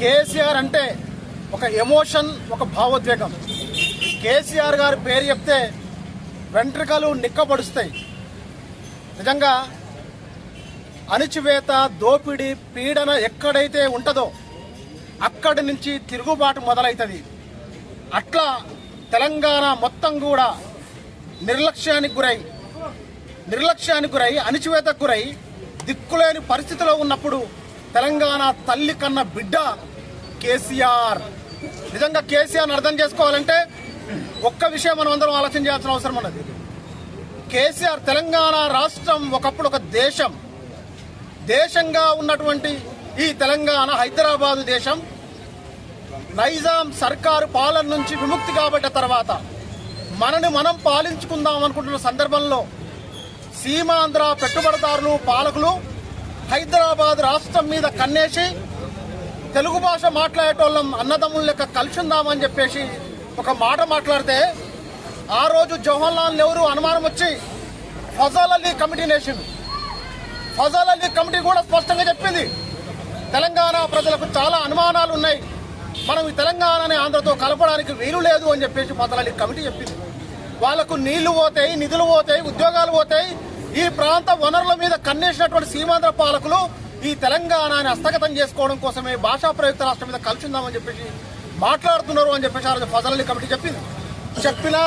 కేసీఆర్ అంటే ఒక ఎమోషన్, ఒక భావోద్వేగం. కేసీఆర్ గారి పేరు చెప్తే వెంట్రుకలు నిక్కబడుస్తాయి. నిజంగా అణిచివేత, దోపిడీ, పీడన ఎక్కడైతే ఉంటుందో అక్కడి నుంచి తిరుగుబాటు మొదలవుతుంది. అట్లా తెలంగాణ మొత్తం కూడా నిర్లక్ష్యానికి గురై అణిచివేతకు గురై దిక్కులేని పరిస్థితిలో ఉన్నప్పుడు తెలంగాణ తల్లి కన్న బిడ్డ కేసీఆర్. నిజంగా కేసీఆర్ని అర్థం చేసుకోవాలంటే ఒక్క విషయం మనం అందరం ఆలోచన చేయాల్సిన అవసరం ఉన్నది. కేసీఆర్ తెలంగాణ రాష్ట్రం ఒకప్పుడు ఒక దేశంగా ఉన్నటువంటి ఈ తెలంగాణ, హైదరాబాదు దేశం నైజాం సర్కారు పాలన నుంచి విముక్తి కాబట్ట తర్వాత మనని మనం పాలించుకుందాం అనుకుంటున్న సందర్భంలో సీమాంధ్ర పెట్టుబడిదారులు, పాలకులు హైదరాబాద్ రాష్ట్రం మీద కన్నేసి తెలుగు భాష మాట్లాడేటోళ్ళం అన్నదమ్ముల లెక్క కలిసిందామని చెప్పేసి ఒక మాట మాట్లాడితే ఆ రోజు జవహర్లాల్ నెహ్రూ అనుమానం వచ్చి ఫజల్ అలీ కమిటీ నేసింది. ఫజల్ అలీ కమిటీ కూడా స్పష్టంగా చెప్పింది, తెలంగాణ ప్రజలకు చాలా అనుమానాలు ఉన్నాయి, మనం ఈ తెలంగాణని ఆంధ్రతో కలపడానికి వీలు లేదు అని చెప్పేసి ఫజల్ అలీ కమిటీ చెప్పింది. వాళ్లకు నీళ్లు పోతాయి, నిధులు పోతాయి, ఉద్యోగాలు పోతాయి. ఈ ప్రాంత వనరుల మీద కన్నేసినటువంటి సీమాంధ్ర పాలకులు ఈ తెలంగాణని హస్తగతం చేసుకోవడం కోసమే భాషా ప్రయుక్త రాష్ట్రం మీద కలిసిందామని చెప్పేసి మాట్లాడుతున్నారు అని చెప్పేసి ఆ రోజు ఫజల్ అలీ కమిటీ చెప్పింది. చెప్పినా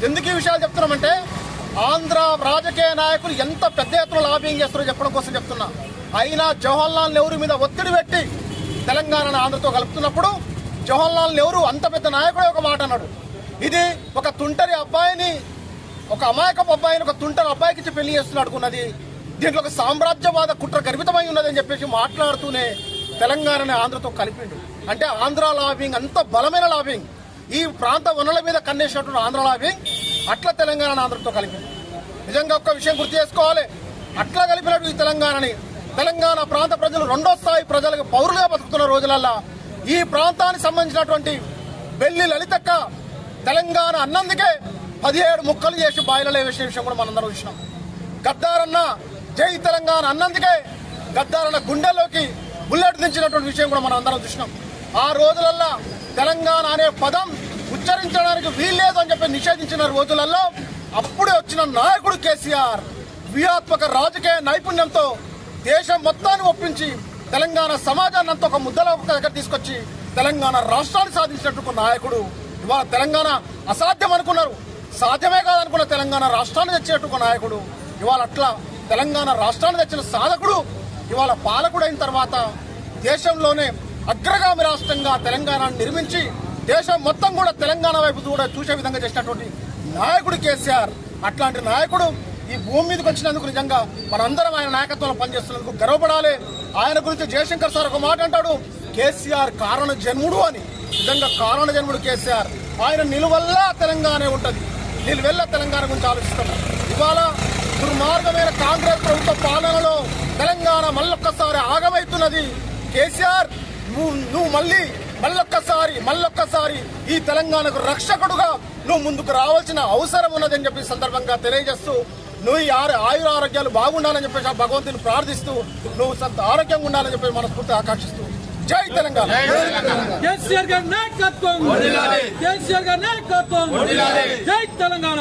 ఎందుకు ఈ విషయాలు చెప్తున్నామంటే ఆంధ్ర రాజకీయ నాయకులు ఎంత పెద్ద ఎత్తున లాబింగ్ చేస్తారో చెప్పడం కోసం చెప్తున్నా. అయినా జవహర్లాల్ నెహ్రూ మీద ఒత్తిడి పెట్టి తెలంగాణను ఆంధ్రతో కలుపుతున్నప్పుడు జవహర్లాల్ నెహ్రూ అంత పెద్ద నాయకుడే ఒక మాట అన్నాడు, ఇది ఒక తుంటరి అబ్బాయిని, ఒక అమాయకపు అబ్బాయిని ఒక తుంటరి అబ్బాయికి ఇచ్చి పెళ్లి చేస్తున్నది అనుకున్నది, దీంట్లో ఒక సామ్రాజ్యవాద కుట్ర గర్భితమై ఉన్నదని చెప్పేసి మాట్లాడుతూనే తెలంగాణని ఆంధ్రతో కలిపిండు. అంటే ఆంధ్ర లాబింగ్ అంత బలమైన లాబింగ్, ఈ ప్రాంత వనరుల మీద కన్నేసినటువంటి ఆంధ్ర లాబింగ్ అట్లా తెలంగాణను ఆంధ్రతో కలిపింది. నిజంగా ఒక్క విషయం గుర్తు చేసుకోవాలి, అట్లా కలిపినట్టు ఈ తెలంగాణ ప్రాంత ప్రజలు రెండో స్థాయి ప్రజలకు పౌరులుగా బతుకుతున్న రోజులల్లా ఈ ప్రాంతానికి సంబంధించినటువంటి బెల్లి లలితక్క తెలంగాణ అన్నందుకే 17 ముక్కలు చేసి బాయిలలో వేసే విషయం కూడా మనందరం చూసినాం. గద్దారన్న జై తెలంగాణ అన్నందుకే గద్దారన్న గుండెల్లోకి బుల్లెట్ దించినటువంటి విషయం కూడా మనం అందరం చూసినాం. ఆ రోజులల్లా తెలంగాణ అనే పదం ఉచ్చరించడానికి వీల్లేదు అని చెప్పి నిషేధించిన రోజులలో అప్పుడే వచ్చిన నాయకుడు కేసీఆర్ వ్యూహాత్మక రాజకీయ నైపుణ్యంతో దేశం మొత్తాన్ని ఒప్పించి తెలంగాణ సమాజాన్ని అంతా ఒక ముద్దలో ఒక దగ్గర తీసుకొచ్చి తెలంగాణ రాష్ట్రాన్ని సాధించినట్టు నాయకుడు. ఇవాళ తెలంగాణ అసాధ్యం అనుకున్నారు, సాధ్యమే కాదనుకున్న తెలంగాణ రాష్ట్రాన్ని తెచ్చినట్టు నాయకుడు. ఇవాళ అట్లా తెలంగాణ రాష్ట్రాన్ని తెచ్చిన సాధకుడు ఇవాళ పాలకుడైన తర్వాత దేశంలోనే అగ్రగామి రాష్ట్రంగా తెలంగాణను నిర్మించి దేశం మొత్తం కూడా తెలంగాణ వైపు కూడా చూసే విధంగా చేసినటువంటి నాయకుడు కేసీఆర్. అట్లాంటి నాయకుడు ఈ భూమి మీదకి వచ్చినందుకు నిజంగా మనందరం ఆయన నాయకత్వంలో పనిచేస్తున్నందుకు గర్వపడాలి. ఆయన గురించి జయశంకర్ సార్ ఒక మాట అంటాడు, కేసీఆర్ కారణ జన్ముడు అని. నిజంగా కారణ జన్ముడు కేసీఆర్. ఆయన నిలువల్లా తెలంగాణ ఉంటది, నిలువెల్లా తెలంగాణ గురించి ఆలోచిస్తాం. ఇవాళ దుర్మార్గమైన కాంగ్రెస్ ప్రభుత్వ పాలనలో తెలంగాణ మళ్ళొక్కసారి ఆగమవుతున్నది. కేసీఆర్ నువ్వు మళ్ళొక్కసారి ఈ తెలంగాణకు రక్షకుడుగా నువ్వు ముందుకు రావాల్సిన అవసరం ఉన్నదని చెప్పి సందర్భంగా తెలియజేస్తూ నువ్వు ఈ ఆయురారోగ్యాలు బాగుండాలని చెప్పేసి ఆ భగవంతుని ప్రార్థిస్తూ నువ్వు ఆరోగ్యంగా ఉండాలని చెప్పి మనస్ఫూర్తి ఆకాంక్షిస్తూ జై తెలంగాణ. కేసీఆర్ గారి నాయకత్వం, జై తెలంగాణ.